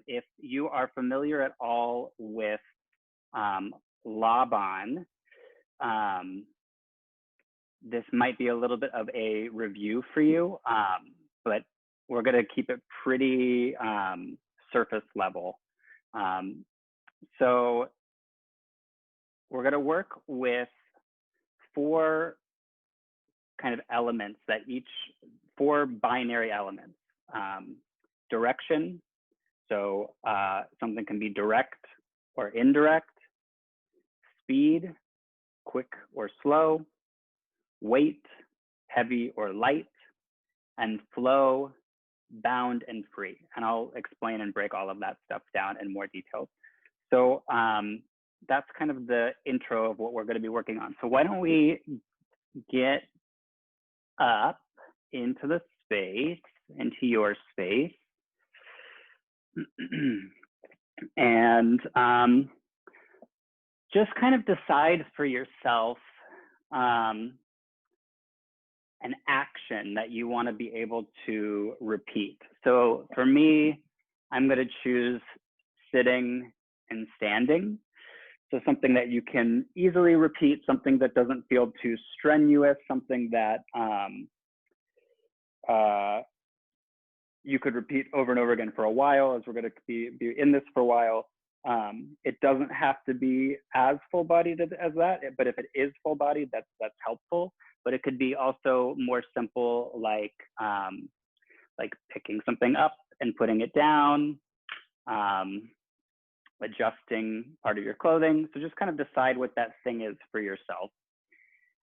if you are familiar at all with Laban, this might be a little bit of a review for you, but we're going to keep it pretty surface level. So we're going to work with 4 kind of elements that each 4 binary elements. Direction, so something can be direct or indirect. Speed, quick or slow. Weight, heavy or light. And flow, bound and free. And I'll explain and break all of that stuff down in more detail. So that's kind of the intro of what we're going to be working on. So why don't we get up into the space, into your space, and just kind of decide for yourself an action that you want to be able to repeat. So for me, I'm going to choose sitting and standing. So something that you can easily repeat, something that doesn't feel too strenuous, something that you could repeat over and over again for a while, as we're going to be in this for a while. It doesn't have to be as full-bodied as that, but if it is full-bodied, that's helpful. But it could be also more simple, like picking something up and putting it down, adjusting part of your clothing. So just kind of decide what that thing is for yourself.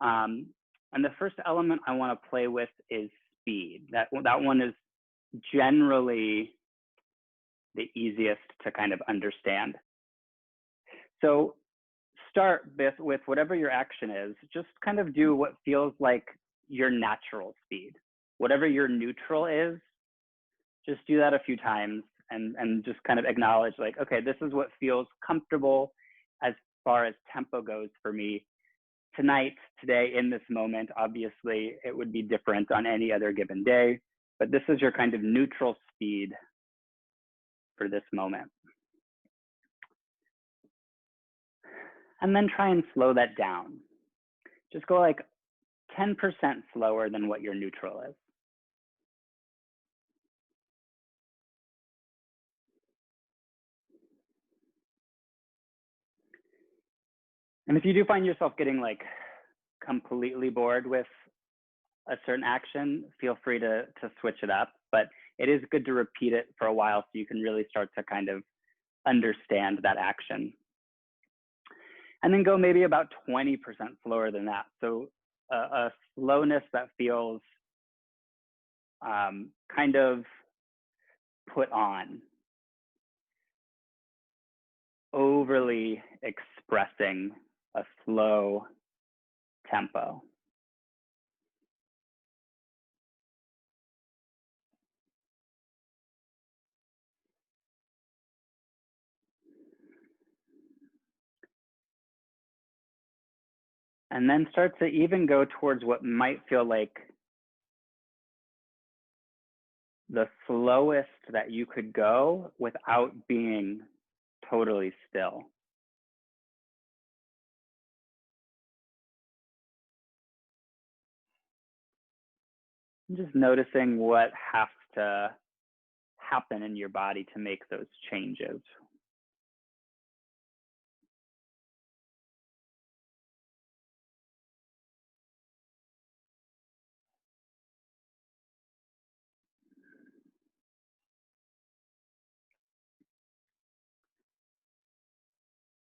And the first element I want to play with is speed. That one is generally the easiest to kind of understand. So start with whatever your action is, just kind of do what feels like your natural speed. Whatever your neutral is, just do that a few times and just kind of acknowledge like, okay, this is what feels comfortable as far as tempo goes for me tonight, today, in this moment. Obviously, it would be different on any other given day, but this is your kind of neutral speed for this moment. And then try and slow that down. Just go like 10% slower than what your neutral is. And if you do find yourself getting like completely bored with a certain action, feel free to switch it up. But it is good to repeat it for a while so you can really start to kind of understand that action. And then go maybe about 20% slower than that. So a slowness that feels kind of put on, overly expressing a slow tempo. And then start to even go towards what might feel like the slowest that you could go without being totally still. Just noticing what has to happen in your body to make those changes.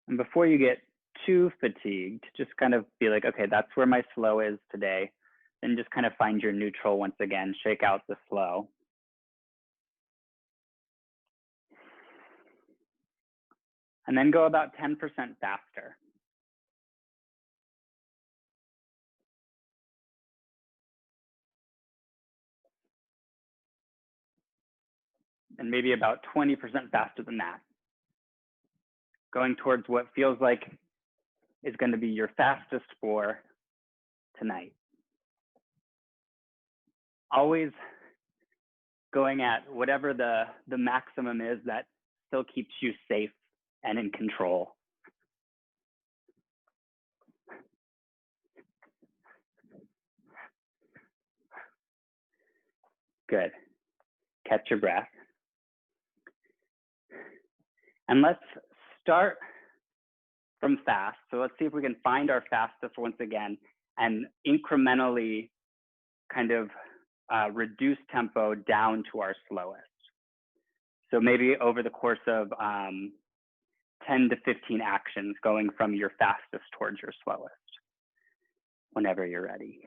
And before you get too fatigued, just kind of be like, okay, that's where my slow is today. Then just kind of find your neutral once again, shake out the slow. And then go about 10% faster. And maybe about 20% faster than that. Going towards what feels like is going to be your fastest for tonight. Always going at whatever the maximum is that still keeps you safe and in control. Good. Catch your breath. And let's start from fast. So let's see if we can find our fastest once again and incrementally kind of reduce tempo down to our slowest. So maybe over the course of 10 to 15 actions, going from your fastest towards your slowest, whenever you're ready.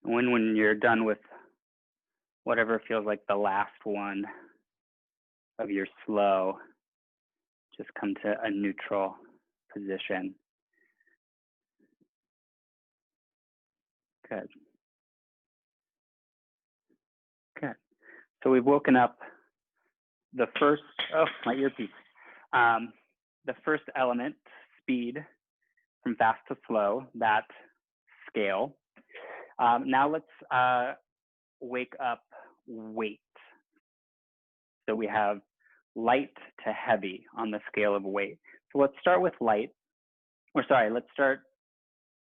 When you're done with whatever feels like the last one of your slow, just come to a neutral position. Good. Good. So we've woken up the first, oh, my earpiece. The first element, speed, from fast to slow, that scale. Now let's wake up weight. So we have light to heavy on the scale of weight. So let's start with light. Or sorry, let's start.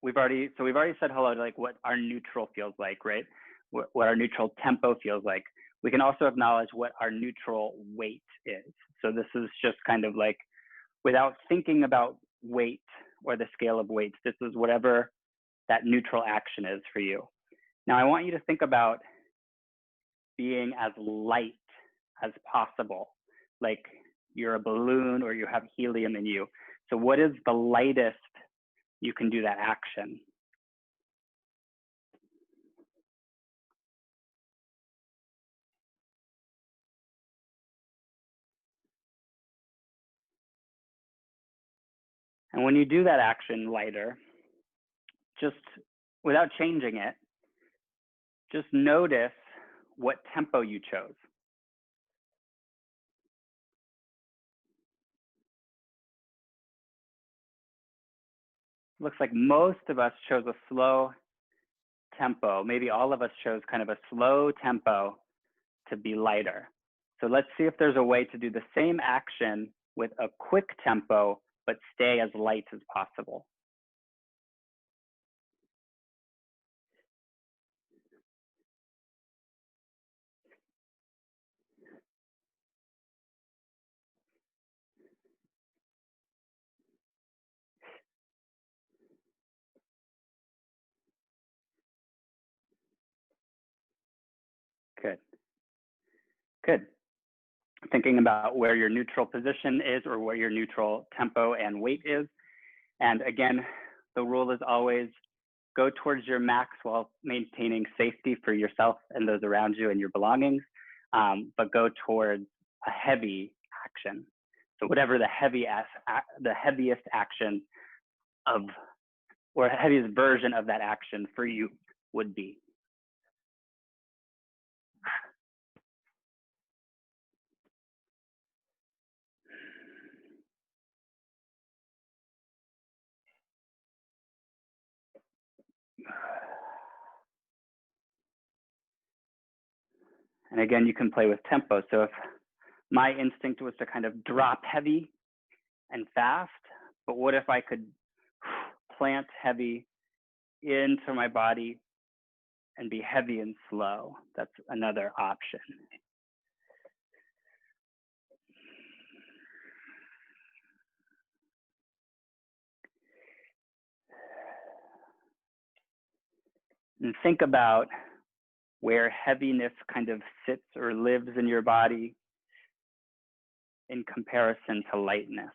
We've already said hello to like what our neutral feels like, right? What our neutral tempo feels like. We can also acknowledge what our neutral weight is. So this is just kind of like, without thinking about weight or the scale of weights, this is whatever that neutral action is for you. Now I want you to think about being as light as possible, like you're a balloon or you have helium in you. So what is the lightest you can do that action? And when you do that action lighter, just without changing it, just notice what tempo you chose. Looks like most of us chose a slow tempo. Maybe all of us chose kind of a slow tempo to be lighter. So let's see if there's a way to do the same action with a quick tempo, but stay as light as possible. Good. Good. Thinking about where your neutral position is or where your neutral tempo and weight is. And again, the rule is always go towards your max while maintaining safety for yourself and those around you and your belongings, but go towards a heavy action. So whatever the heaviest action of, or heaviest version of that action for you would be. And again, you can play with tempo. So if my instinct was to kind of drop heavy and fast, but what if I could plant heavy into my body and be heavy and slow? That's another option. And think about where heaviness kind of sits or lives in your body in comparison to lightness.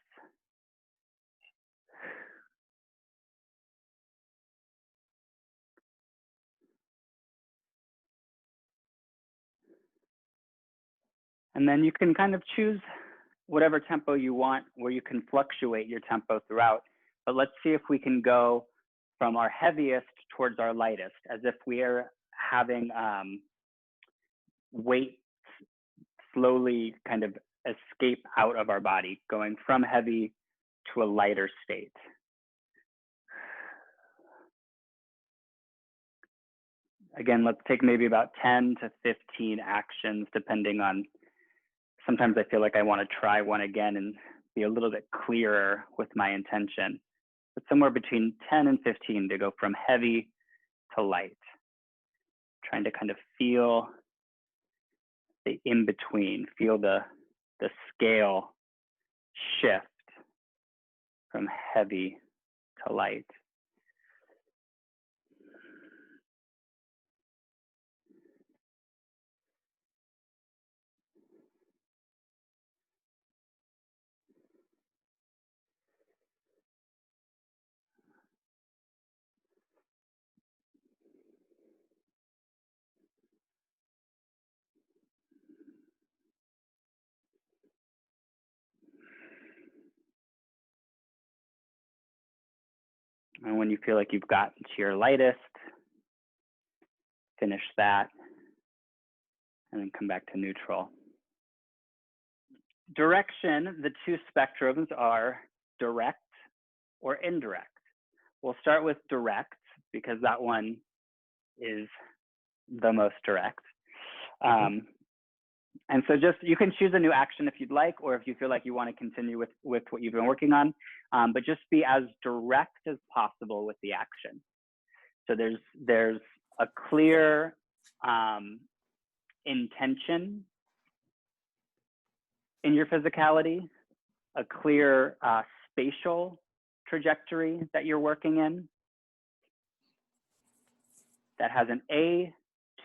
And then you can kind of choose whatever tempo you want, where you can fluctuate your tempo throughout. But let's see if we can go from our heaviest towards our lightest, as if we are having weight slowly kind of escape out of our body, going from heavy to a lighter state. Again, let's take maybe about 10 to 15 actions, depending on, sometimes I feel like I want to try one again and be a little bit clearer with my intention, but somewhere between 10 and 15 to go from heavy to light, trying to kind of feel the in-between, feel the scale shift from heavy to light. And when you feel like you've gotten to your lightest, finish that, and then come back to neutral. Direction, the two spectrums are direct or indirect. We'll start with direct because that one is the most direct. And so just, you can choose a new action if you'd like, or if you feel like you want to continue with what you've been working on, but just be as direct as possible with the action. So there's a clear intention in your physicality, a clear spatial trajectory that you're working in that has an A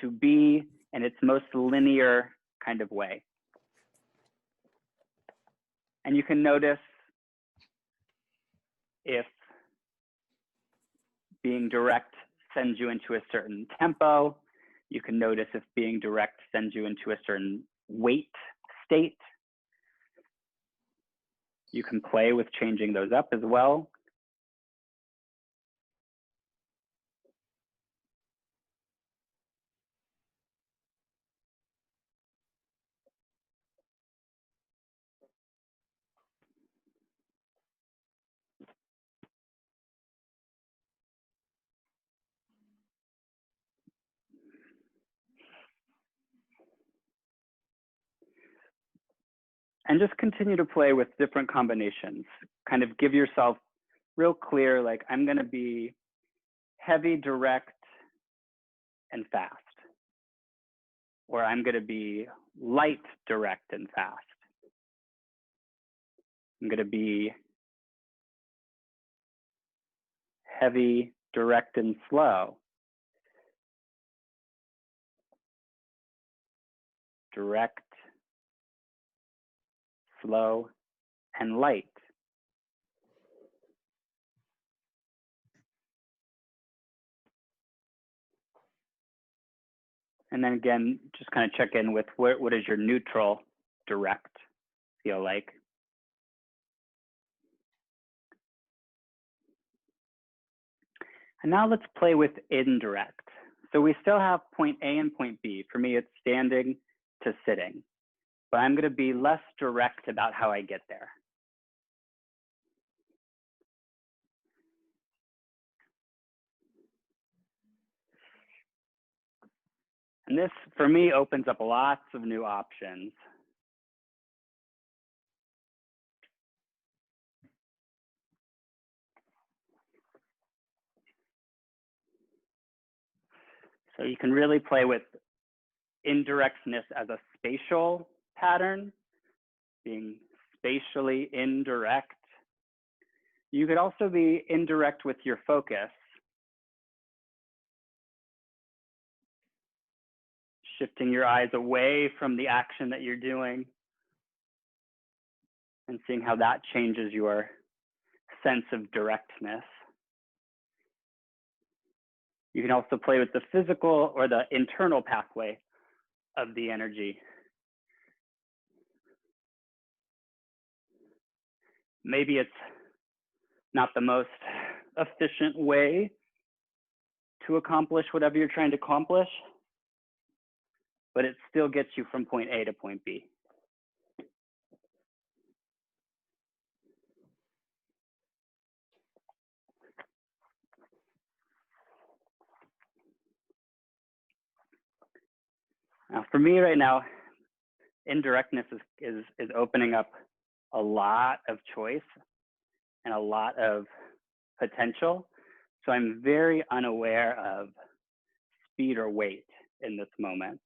to B in its most linear kind of way. And you can notice if being direct sends you into a certain tempo. You can notice if being direct sends you into a certain weight state. You can play with changing those up as well. And just continue to play with different combinations. Kind of give yourself real clear, like, I'm going to be heavy, direct, and fast. Or I'm going to be light, direct, and fast. I'm going to be heavy, direct, and slow. Direct, slow, and light. And then again, just kind of check in with what is your neutral direct feel like. And now let's play with indirect. So we still have point A and point B. For me, it's standing to sitting, but I'm going to be less direct about how I get there. And this, for me, opens up lots of new options. So you can really play with indirectness as a spatial pattern, being spatially indirect. You could also be indirect with your focus, shifting your eyes away from the action that you're doing and seeing how that changes your sense of directness. You can also play with the physical or the internal pathway of the energy. Maybe it's not the most efficient way to accomplish whatever you're trying to accomplish, but it still gets you from point A to point B. Now, for me right now, indirectness is opening up a lot of choice and a lot of potential. So I'm very unaware of speed or weight in this moment,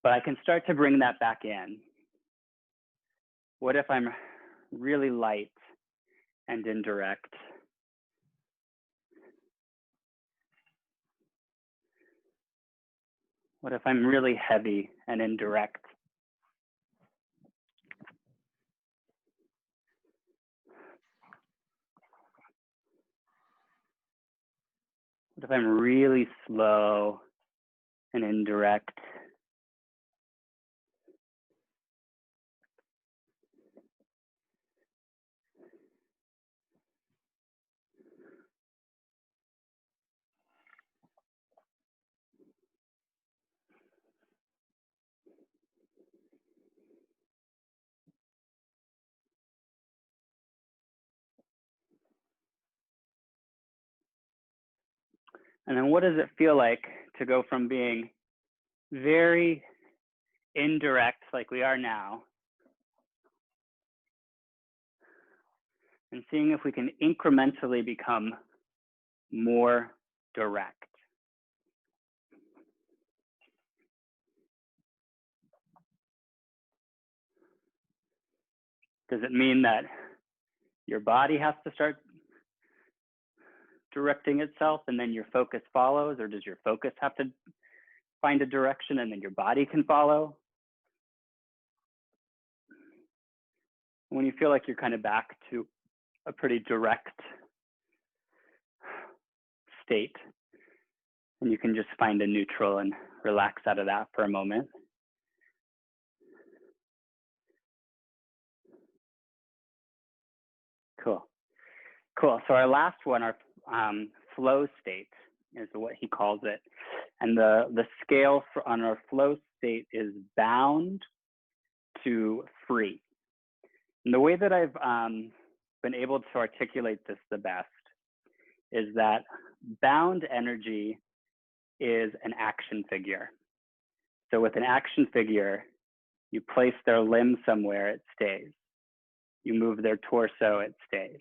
but I can start to bring that back in. What if I'm really light and indirect? What if I'm really heavy and indirect? What if I'm really slow and indirect? And then what does it feel like to go from being very indirect like we are now and seeing if we can incrementally become more direct? Does it mean that your body has to start directing itself and then your focus follows, or does your focus have to find a direction and then your body can follow? When you feel like you're kind of back to a pretty direct state, and you can just find a neutral and relax out of that for a moment. Cool. Cool. So our last one, our flow state is what he calls it. And the scale on our flow state is bound to free. And the way that I've been able to articulate this the best is that bound energy is an action figure. So with an action figure, you place their limb somewhere, it stays. You move their torso, it stays.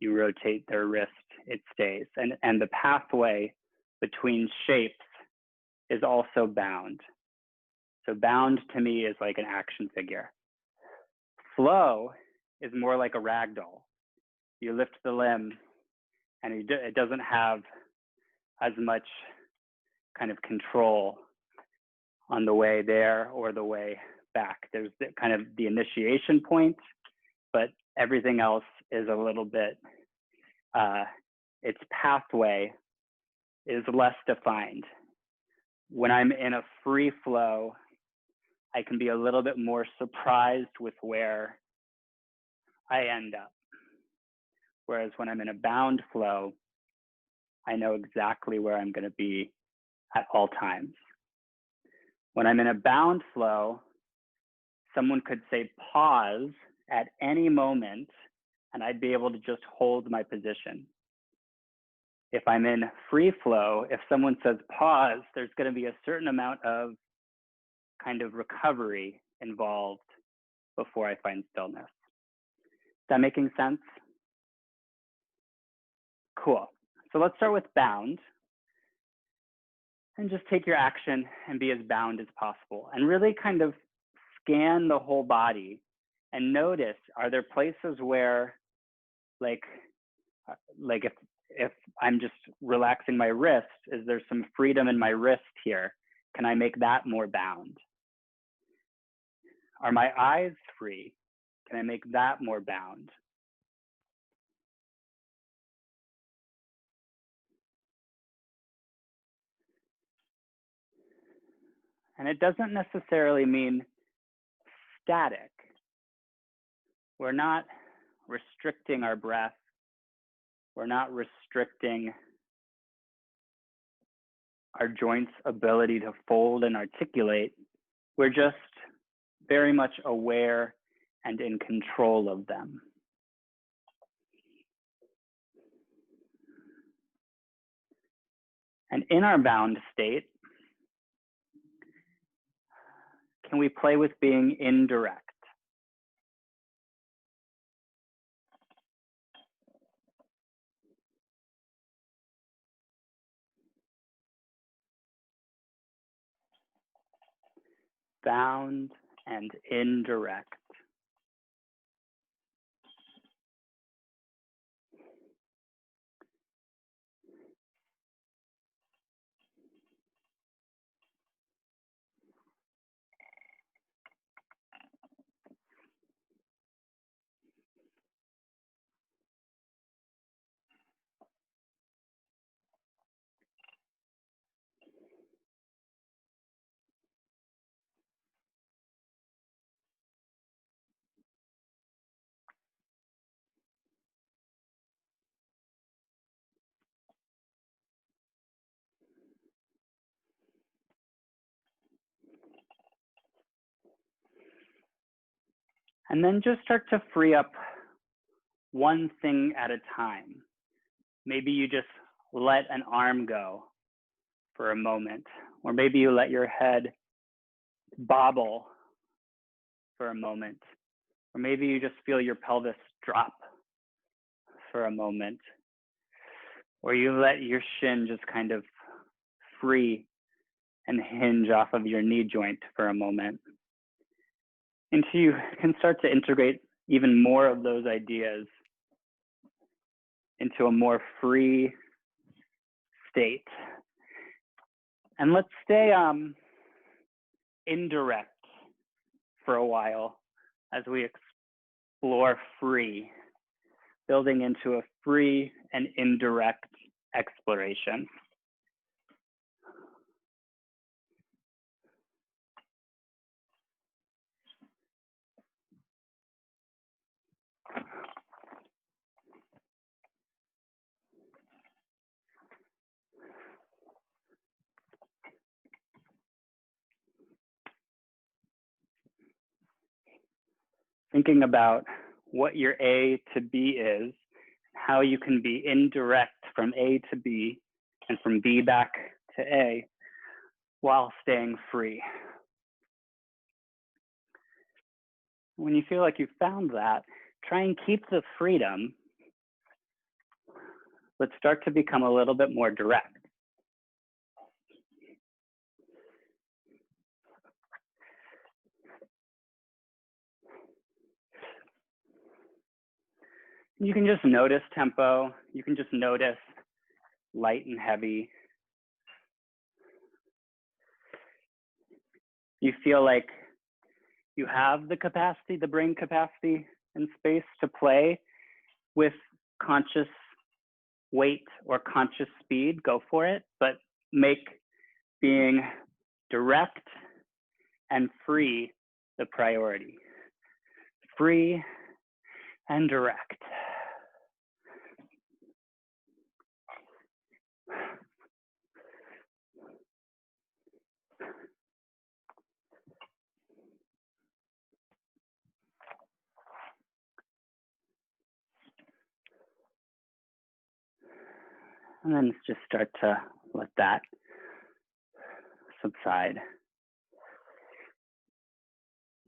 You rotate their wrist, it stays. And the pathway between shapes is also bound. So bound to me is like an action figure. Flow is more like a rag doll. You lift the limb and it doesn't have as much kind of control on the way there or the way back. There's kind of the initiation point, but everything else is a little bit, its pathway is less defined. When I'm in a free flow, I can be a little bit more surprised with where I end up. Whereas when I'm in a bound flow, I know exactly where I'm going to be at all times. When I'm in a bound flow, someone could say pause at any moment, and I'd be able to just hold my position. If I'm in free flow, if someone says pause, there's going to be a certain amount of kind of recovery involved before I find stillness. Is that making sense? Cool. So let's start with bound. And just take your action and be as bound as possible. And really kind of scan the whole body and notice, are there places where, like if I'm just relaxing my wrist, is there some freedom in my wrist here? Can I make that more bound? Are my eyes free? Can I make that more bound? And it doesn't necessarily mean static. We're not restricting our breath. We're not restricting our joints' ability to fold and articulate. We're just very much aware and in control of them. And in our bound state, can we play with being indirect? Bound and indirect. And then just start to free up one thing at a time. Maybe you just let an arm go for a moment, or maybe you let your head bobble for a moment, or maybe you just feel your pelvis drop for a moment, or you let your shin just kind of free and hinge off of your knee joint for a moment. Until you can start to integrate even more of those ideas into a more free state. And let's stay indirect for a while as we explore free, building into a free and indirect exploration. Thinking about what your A to B is, how you can be indirect from A to B and from B back to A while staying free. When you feel like you've found that, try and keep the freedom, but start to become a little bit more direct. You can just notice tempo. You can just notice light and heavy. You feel like you have the capacity, the brain capacity and space to play with conscious weight or conscious speed, go for it, but make being direct and free the priority. Free and direct. And then just start to let that subside.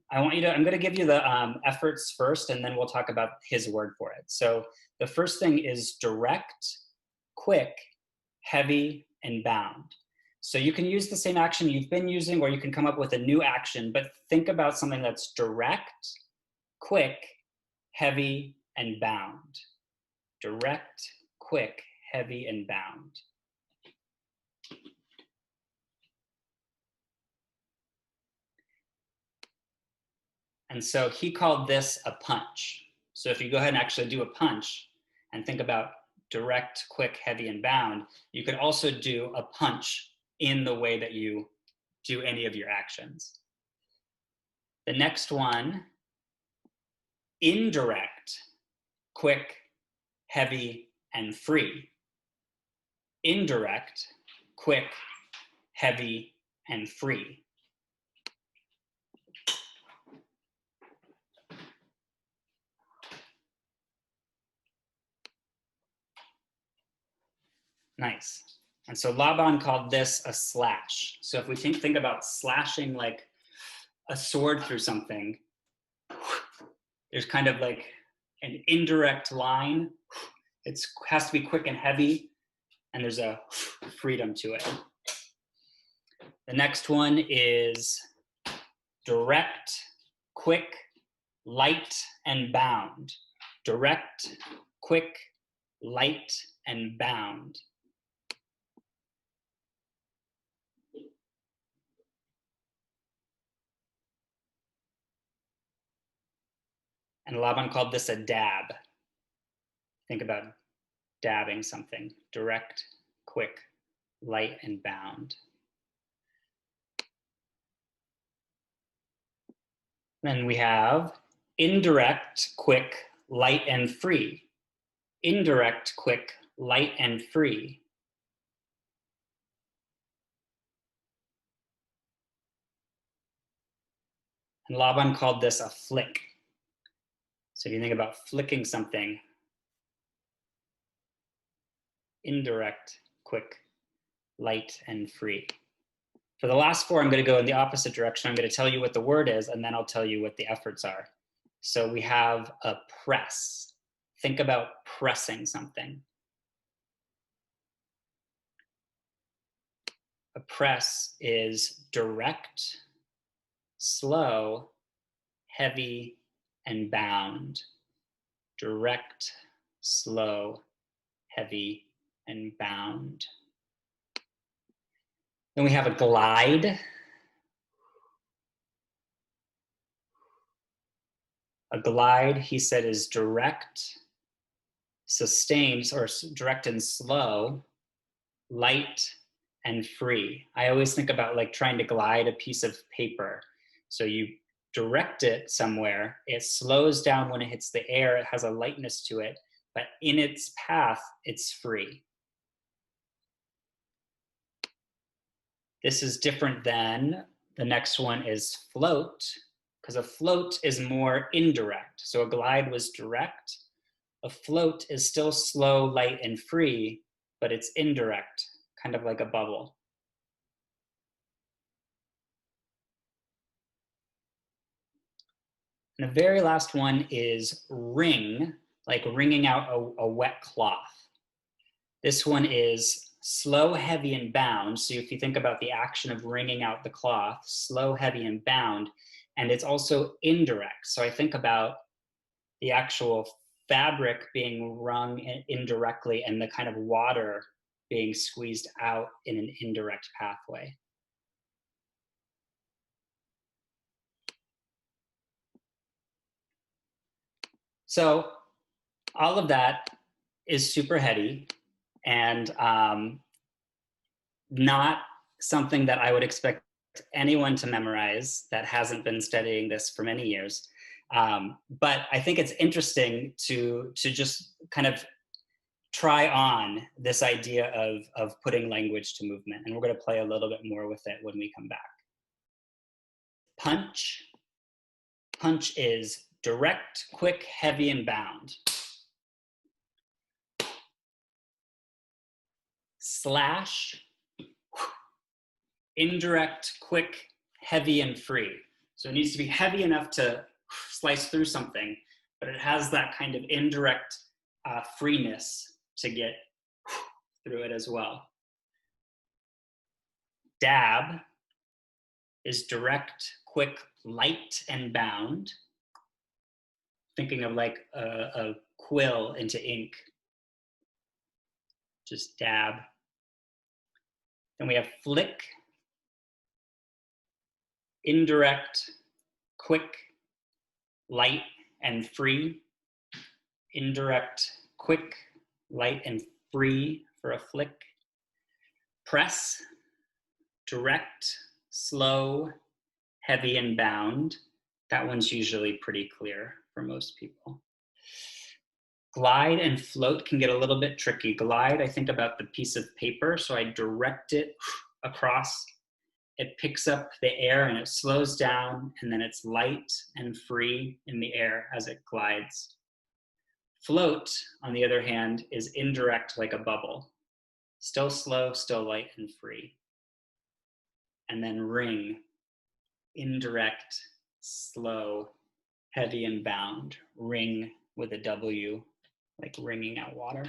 I'm going to give you the efforts first, and then we'll talk about his word for it. So the first thing is direct, quick, heavy, and bound. So you can use the same action you've been using, or you can come up with a new action, but think about something that's direct, quick, heavy, and bound. Direct, quick, heavy, and bound. And so he called this a punch. So if you go ahead and actually do a punch and think about direct, quick, heavy, and bound, you could also do a punch in the way that you do any of your actions. The next one, indirect. quick, heavy, and free. Indirect, quick, heavy, and free. Nice. And so Laban called this a slash. So if we think about slashing like a sword through something, there's kind of like an indirect line. It has to be quick and heavy, and there's a freedom to it. The next one is direct, quick, light, and bound. Direct, quick, light, and bound. And Laban called this a dab. Think about dabbing something. Direct, quick, light, and bound. Then we have indirect, quick, light, and free. Indirect, quick, light, and free. And Laban called this a flick. So if you think about flicking something, indirect, quick, light, and free. For the last four, I'm going to go in the opposite direction. I'm going to tell you what the word is, and then I'll tell you what the efforts are. So we have a press. Think about pressing something. A press is direct, slow, heavy, and bound. Direct, slow, heavy, and bound. Then we have a glide. A glide, he said, is direct, sustained, or direct and slow, light, and free. I always think about like trying to glide a piece of paper. So you direct it somewhere, it slows down when it hits the air, it has a lightness to it, but in its path, it's free. This is different than the next one is float, because a float is more indirect. So a glide was direct. A float is still slow, light, and free, but it's indirect, kind of like a bubble. And the very last one is wring, like wringing out a wet cloth. This one is slow, heavy, and bound. So if you think about the action of wringing out the cloth, slow, heavy, and bound, and it's also indirect. So I think about the actual fabric being wrung indirectly and the kind of water being squeezed out in an indirect pathway. So all of that is super heady and not something that I would expect anyone to memorize that hasn't been studying this for many years. But I think it's interesting to just kind of try on this idea of putting language to movement. And we're going to play a little bit more with it when we come back. Punch. Punch is direct, quick, heavy, and bound. Slash. Indirect, quick, heavy, and free. So it needs to be heavy enough to slice through something, but it has that kind of indirect freeness to get through it as well. Dab is direct, quick, light, and bound. Thinking of like a quill into ink. Just dab. Then we have flick. Indirect, quick, light, and free. Indirect, quick, light, and free for a flick. Press, direct, slow, heavy, and bound. That one's usually pretty clear for most people. Glide and float can get a little bit tricky. Glide, I think about the piece of paper, so I direct it across. It picks up the air and it slows down, and then it's light and free in the air as it glides. Float, on the other hand, is indirect like a bubble. Still slow, still light and free. And then ring, indirect, slow, heavy and bound. Ring with a W, like wringing out water.